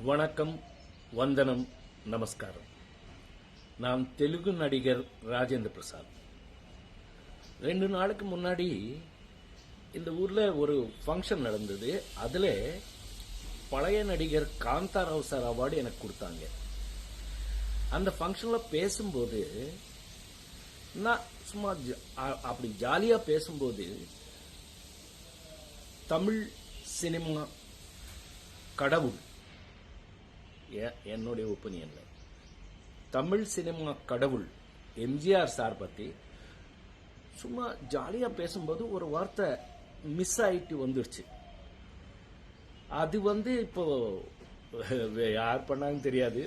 வணக்கம், வந்தனம், நமஸ்காரம். நான் தெலுங்கு நடிகர் ராஜேந்திர பிரசாத். 2 நாளுக்கு முன்னாடி இந்த ஊர்ல ஒரு ஃபங்க்ஷன் நடந்தது. அதுல பழைய நடிகர் காந்தாராவ் சார் அவார்டு எனக்கு கொடுத்தாங்க. அந்த ஃபங்க்ஷன்ல பேசும்போது நான் சும்மா அப்படி ஜாலியா பேசும்போது தமிழ் சினிமா கடவுள், என்னுடைய ஒப்பீனியன்ல தமிழ் சினிமா கடவுள் எம்ஜிஆர் சார் பத்தி சும்மா ஜாலியா பேசும்போது ஒரு வார்த்தை மிஸ் ஆயிட்டு வந்துருச்சு. அது இப்போ யார் பண்ணாங்கன்னு தெரியாது,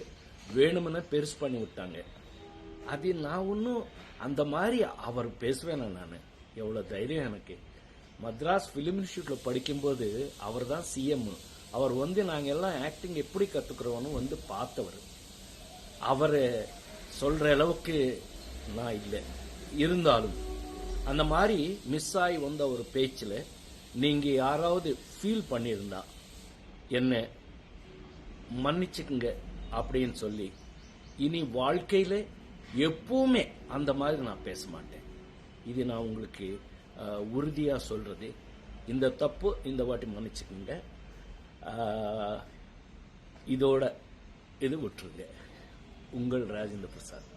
வேணும்னு பெருசு பண்ணி விட்டாங்க. அது நான் ஒன்னும் அந்த மாதிரி அவர் பேசுவேன். நான் எவ்வளவு தைரியம் எனக்கு. மദ്രാஸ் பிலிம் இன்ஸ்டியூட்ல படிக்கும்போது அவர் தான் சிஎம். அவர் நாங்க எல்லாம் ஆக்டிங் எப்படி கத்துக்கிறோம்னு பார்த்தவர். அவர் சொல்ற அளவுக்கு நான் இல்லை. இருந்தாலும் அந்த மாதிரி மிஸ் ஆகி வந்த ஒரு பேச்சில் நீங்க யாராவது ஃபீல் பண்ணியிருந்தா என்ன மன்னிச்சுக்குங்க அப்படின்னு சொல்லி, இனி வாழ்க்கையில எப்பவுமே அந்த மாதிரி நான் பேச மாட்டேன். இது நான் உங்களுக்கு உறுதியா சொல்றது. இந்த தப்பு இந்த வாட்டி மன்னிச்சுக்குங்க. இதோட இது விட்டுருங்க. உங்கள் ராஜேந்திர பிரசாத்.